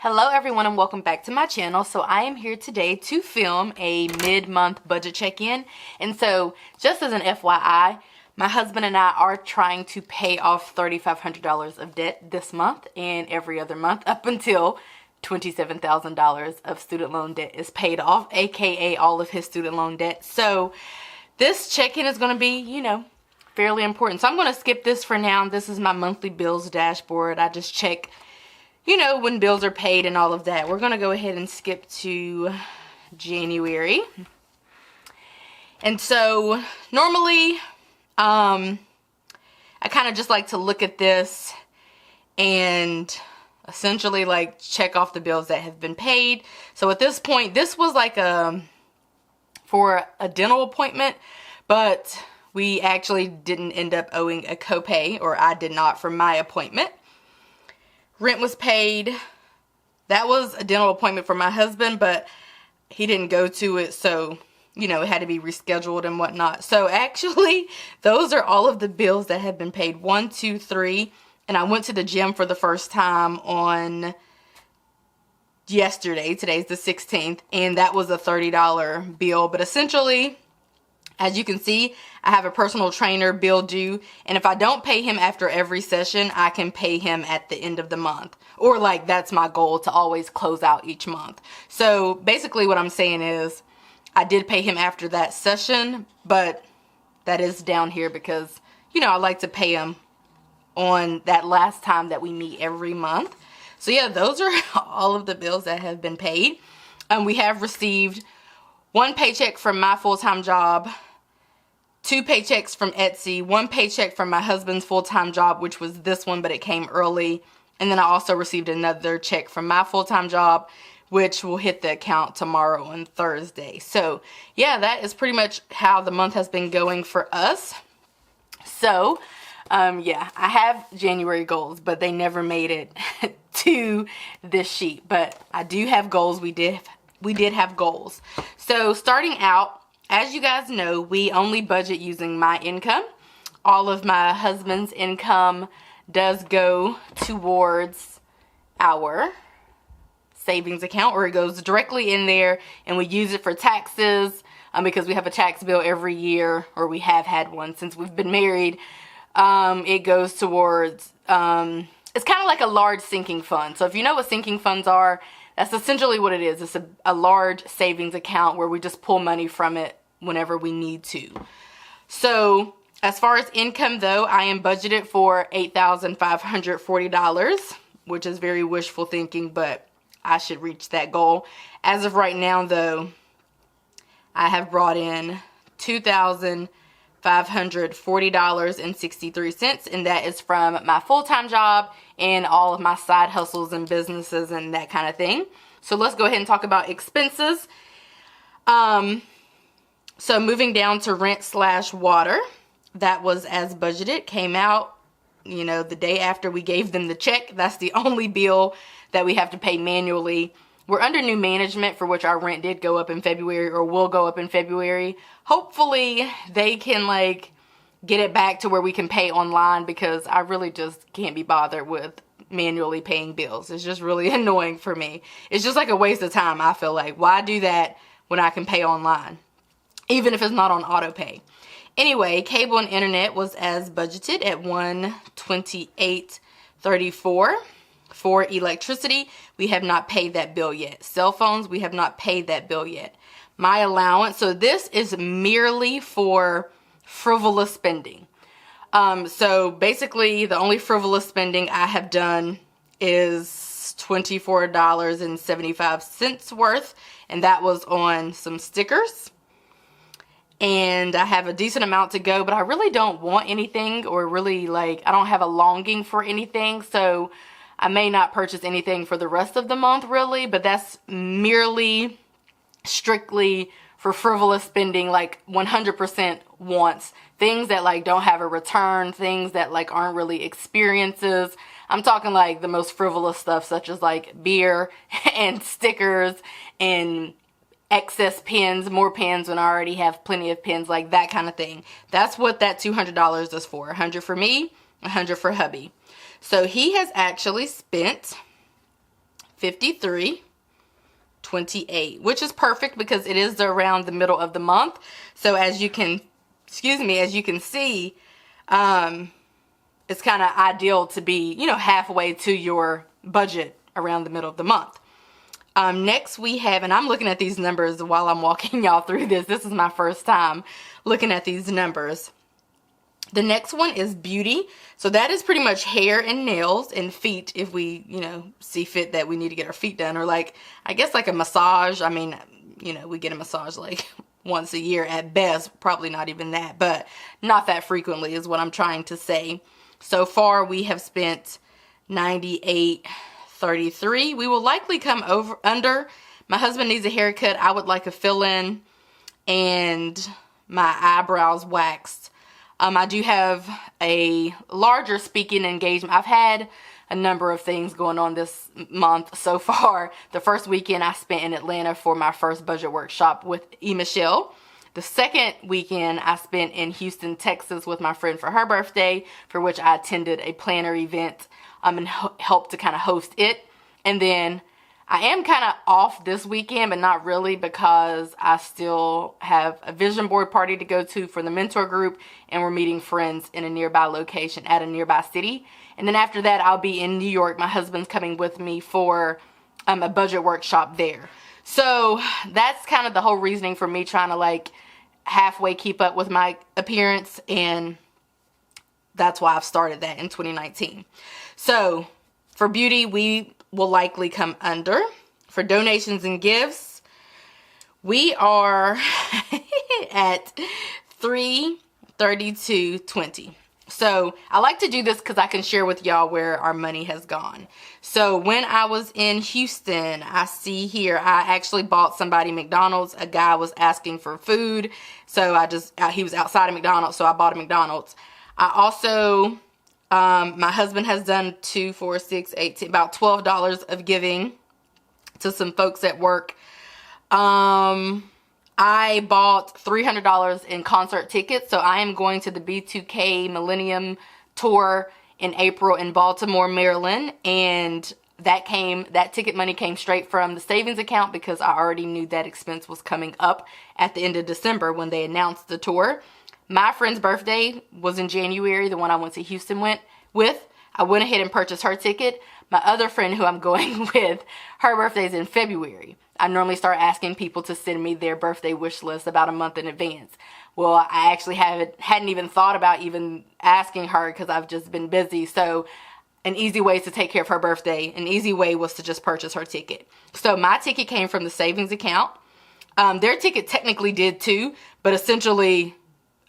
Hello everyone and welcome back to my channel. So I am here today to film a mid-month budget check-in. And so just as an FYI, my husband and I are trying to pay off $3,500 of debt this month and every other month up until $27,000 of student loan debt is paid off, aka all of his student loan debt. So this check-in is going to be, fairly important. So I'm going to skip this for now. This is my monthly bills dashboard. I just check when bills are paid and all of that. We're going to go ahead and skip to January. And so normally, I kind of just like to look at this and essentially like check off the bills that have been paid. So at this point, this was like for a dental appointment, but we actually didn't end up owing a copay, or I did not, for my appointment. Rent was paid. That was a dental appointment for my husband, but he didn't go to it, so, it had to be rescheduled and whatnot. So actually, those are all of the bills that have been paid. 1, 2, 3. And I went to the gym for the first time on yesterday. Today's the 16th, and that was a $30 bill. But essentially, as you can see, I have a personal trainer bill due, and if I don't pay him after every session, I can pay him at the end of the month. Or that's my goal, to always close out each month. So basically what I'm saying is, I did pay him after that session, but that is down here because, I like to pay him on that last time that we meet every month. So yeah, those are all of the bills that have been paid. We have received 1 paycheck from my full-time job, 2 paychecks from Etsy, 1 paycheck from my husband's full-time job, which was this one, but it came early. And then I also received another check from my full-time job, which will hit the account tomorrow and Thursday. So yeah, that is pretty much how the month has been going for us. So yeah, I have January goals, but they never made it to this sheet. But I do have goals. We did have goals. So starting out, as you guys know, we only budget using my income. All of my husband's income does go towards our savings account, or it goes directly in there, and we use it for taxes because we have a tax bill every year, or we have had one since we've been married. It goes towards, it's kind of like a large sinking fund. So if you know what sinking funds are, that's essentially what it is. It's a large savings account where we just pull money from it whenever we need to. So as far as income though, I am budgeted for $8,540, which is very wishful thinking, but I should reach that goal. As of right now though, I have brought in $2,540.63, and that is from my full-time job and all of my side hustles and businesses and that kind of thing. So let's go ahead and talk about expenses. So moving down to rent/water, that was as budgeted, came out, the day after we gave them the check. That's the only bill that we have to pay manually. We're under new management, for which our rent did go up in February, or will go up in February. Hopefully they can get it back to where we can pay online, because I really just can't be bothered with manually paying bills. It's just really annoying for me. It's just like a waste of time, I feel like. Why do that when I can pay online, even if it's not on auto pay? Anyway, cable and internet was as budgeted at $128.34. For electricity, we have not paid that bill yet. Cell phones, we have not paid that bill yet. My allowance, so this is merely for frivolous spending. So basically, the only frivolous spending I have done is $24.75 worth, and that was on some stickers. And I have a decent amount to go, but I really don't want anything, or really I don't have a longing for anything, so I may not purchase anything for the rest of the month really, but that's merely strictly for frivolous spending, 100% wants. Things that don't have a return, things that aren't really experiences. I'm talking the most frivolous stuff, such as beer and stickers and excess pens, more pens when I already have plenty of pens, that kind of thing. That's what that $200 is for. $100 for me, $100 for hubby. So he has actually spent $53.28, which is perfect because it is around the middle of the month. So as you can, as you can see, it's kind of ideal to be, halfway to your budget around the middle of the month. Next we have, and I'm looking at these numbers while I'm walking y'all through this. This is my first time looking at these numbers. The next one is beauty. So that is pretty much hair and nails and feet if we, see fit that we need to get our feet done. Or like, I guess like a massage. I mean, we get a massage like once a year at best. Probably not even that, but not that frequently is what I'm trying to say. So far we have spent $98.33. We will likely come under. My husband needs a haircut. I would like a fill-in and my eyebrows waxed. I do have a larger speaking engagement. I've had a number of things going on this month so far. The first weekend I spent in Atlanta for my first budget workshop with Michelle. The second weekend I spent in Houston, Texas with my friend for her birthday, for which I attended a planner event and helped to kind of host it. And then I am kind of off this weekend, but not really, because I still have a vision board party to go to for the mentor group, and we're meeting friends in a nearby location at a nearby city. And then after that, I'll be in New York. My husband's coming with me for a budget workshop there. So that's kind of the whole reasoning for me trying to like halfway keep up with my appearance, and that's why I've started that in 2019. So for beauty, we will likely come under. For donations and gifts, we are at $332.20. So I like to do this because I can share with y'all where our money has gone. So when I was in Houston, I see here I actually bought somebody McDonald's. A guy was asking for food, so he was outside of McDonald's, so I bought a McDonald's. I also my husband has done 2, 4, 6, 8, 10, about $12 of giving to some folks at work. I bought $300 in concert tickets, so I am going to the B2K Millennium Tour in April in Baltimore, Maryland, and that ticket money came straight from the savings account because I already knew that expense was coming up at the end of December when they announced the tour. My friend's birthday was in January, the one I went to Houston with. I went ahead and purchased her ticket. My other friend who I'm going with, her birthday's in February. I normally start asking people to send me their birthday wish list about a month in advance. Well, I actually hadn't even thought about even asking her because I've just been busy. So an easy way to take care of her birthday, an easy way was to just purchase her ticket. So my ticket came from the savings account. Their ticket technically did too, but essentially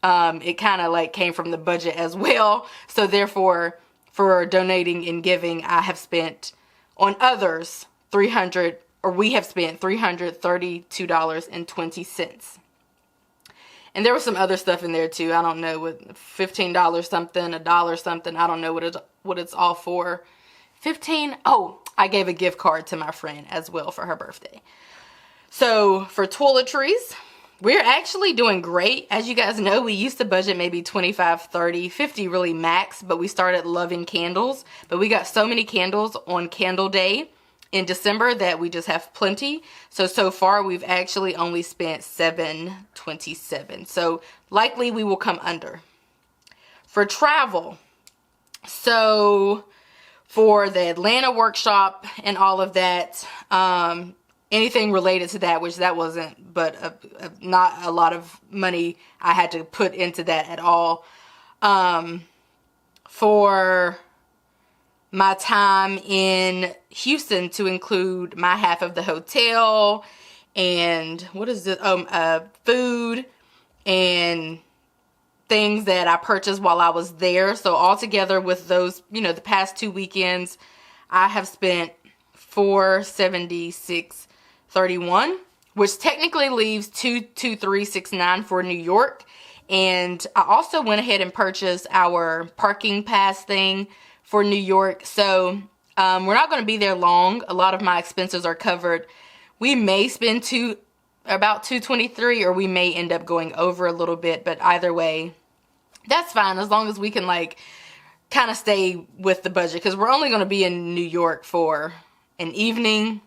it kind of like came from the budget as well. So therefore, for donating and giving, I have spent on others we have spent $332.20. And there was some other stuff in there too. I don't know, with $15 something, $1 something. I don't know what it's all for. 15. Oh, I gave a gift card to my friend as well for her birthday. So for toiletries, we're actually doing great. As you guys know, we used to budget maybe 25, 30, 50 really max, but we started loving candles. But we got so many candles on Candle Day in December that we just have plenty. So far we've actually only spent $727. So likely we will come under. For travel, so for the Atlanta workshop and all of that, anything related to that, which that wasn't, but not a lot of money I had to put into that at all. For my time in Houston, to include my half of the hotel and food and things that I purchased while I was there. So altogether with those, the past 2 weekends, I have spent $476.31, which technically leaves $223.69 for New York. And I also went ahead and purchased our parking pass thing for New York. So we're not going to be there long. A lot of my expenses are covered. We may spend about $223, or we may end up going over a little bit, but either way, that's fine as long as we can kind of stay with the budget, because we're only going to be in New York for an evening,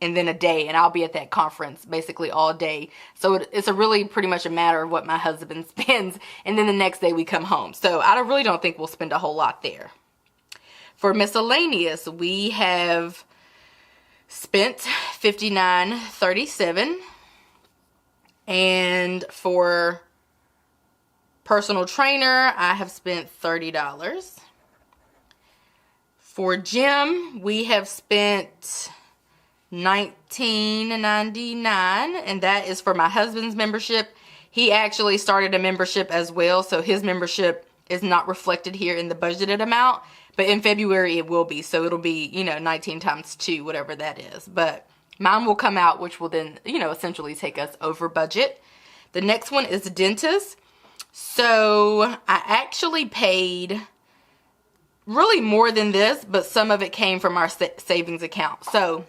and then a day, and I'll be at that conference basically all day. So it's a really pretty much a matter of what my husband spends, and then the next day we come home. So I really don't think we'll spend a whole lot there. For miscellaneous, we have spent $59.37, and for personal trainer, I have spent $30. For gym, we have spent $19.99, and that is for my husband's membership. He actually started a membership as well, so his membership is not reflected here in the budgeted amount, but in February it will be, so it'll be, 19 times 2, whatever that is. But mine will come out, which will then, essentially take us over budget. The next one is the dentist. So I actually paid really more than this, but some of it came from our savings account. So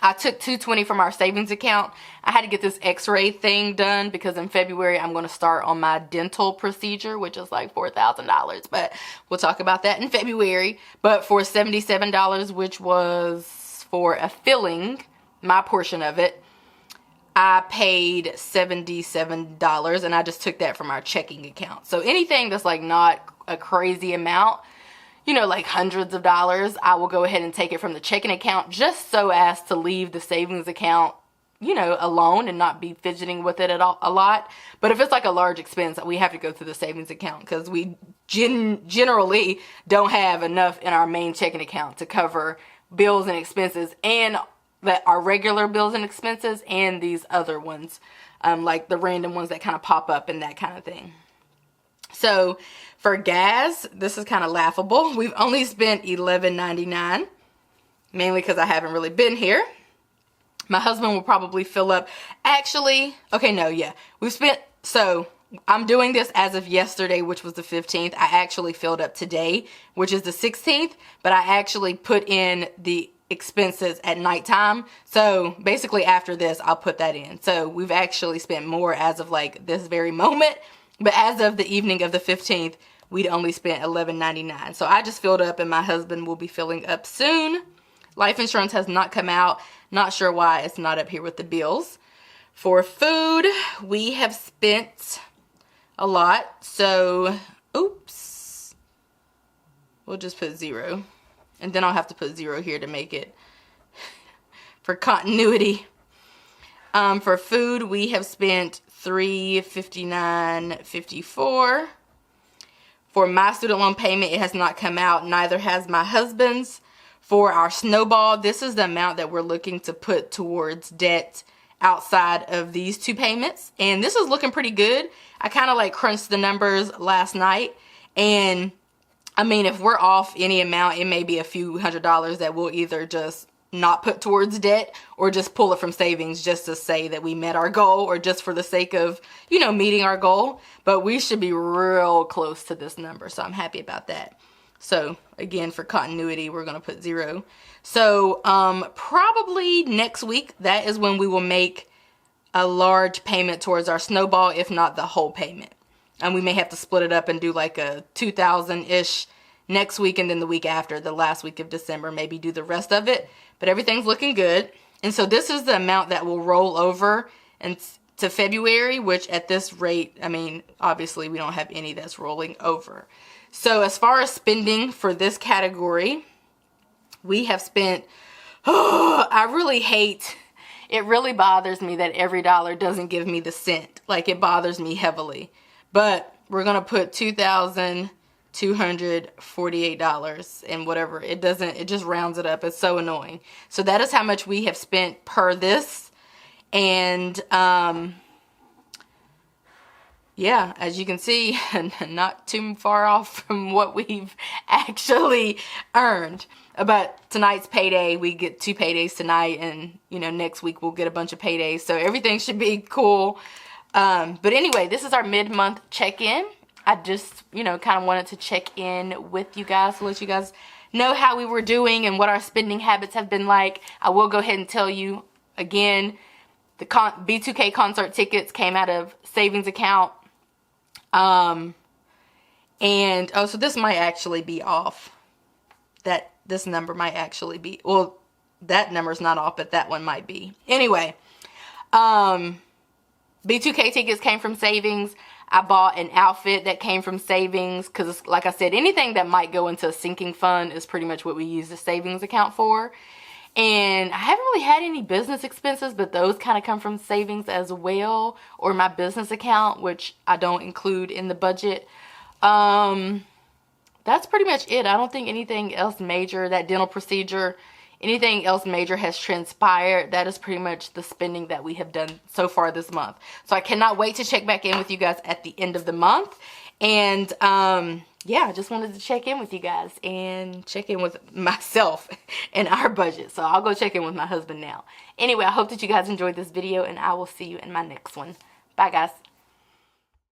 I took $220 from our savings account. I had to get this x-ray thing done because in February I'm going to start on my dental procedure, which is like $4,000, but we'll talk about that in February. But for $77, which was for a filling, my portion of it, I paid $77, and I just took that from our checking account. So anything that's like not a crazy amount, like hundreds of dollars, I will go ahead and take it from the checking account just so as to leave the savings account, alone and not be fidgeting with it a lot. But if it's like a large expense, we have to go through the savings account because we generally don't have enough in our main checking account to cover bills and expenses, and that our regular bills and expenses, and these other ones, like the random ones that kind of pop up and that kind of thing. So for gas, this is kind of laughable. We've only spent $11.99, mainly because I haven't really been here. My husband will probably fill up. Actually, okay, no, yeah. So I'm doing this as of yesterday, which was the 15th. I actually filled up today, which is the 16th, but I actually put in the expenses at nighttime. So basically after this, I'll put that in. So we've actually spent more as of like this very moment. But as of the evening of the 15th, we'd only spent $11.99. So I just filled up, and my husband will be filling up soon. Life insurance has not come out. Not sure why it's not up here with the bills. For food, we have spent a lot. So, oops. We'll just put 0. And then I'll have to put 0 here to make it for continuity. For food, we have spent $359.54. For my student loan payment, it has not come out. Neither has my husband's. For our snowball, this is the amount that we're looking to put towards debt outside of these 2 payments. And this is looking pretty good. I kind of like crunched the numbers last night. And I mean, if we're off any amount, it may be a few $100s that we'll either just not put towards debt or just pull it from savings just to say that we met our goal, or just for the sake of, meeting our goal. But we should be real close to this number. So I'm happy about that. So again, for continuity, we're going to put 0. So probably next week, that is when we will make a large payment towards our snowball, if not the whole payment. And we may have to split it up and do like a $2,000-ish next week, and then the week after, the last week of December, maybe do the rest of it. But everything's looking good. And so this is the amount that will roll over to February, which at this rate, I mean, obviously we don't have any that's rolling over. So as far as spending for this category, we have spent, I really hate, it really bothers me that every dollar doesn't give me the cent. Like, it bothers me heavily. But we're going to put $2,248 and whatever. It just rounds it up. It's so annoying. So that is how much we have spent per this. And, yeah, as you can see, not too far off from what we've actually earned. But tonight's payday, we get 2 paydays tonight, and, next week we'll get a bunch of paydays. So everything should be cool. But anyway, this is our mid-month check-in. I just, kind of wanted to check in with you guys to let you guys know how we were doing and what our spending habits have been like. I will go ahead and tell you, again, the B2K concert tickets came out of savings account. So this might actually be off. This number might actually be, well, that number's not off, but that one might be. Anyway, B2K tickets came from savings. I bought an outfit that came from savings because, like I said, anything that might go into a sinking fund is pretty much what we use the savings account for. And I haven't really had any business expenses, but those kind of come from savings as well, or my business account, which I don't include in the budget. That's pretty much it. I don't think anything else major, that dental procedure, anything else major has transpired. That is pretty much the spending that we have done so far this month. So I cannot wait to check back in with you guys at the end of the month. And yeah, I just wanted to check in with you guys and check in with myself and our budget. So I'll go check in with my husband now. Anyway, I hope that you guys enjoyed this video, and I will see you in my next one. Bye, guys.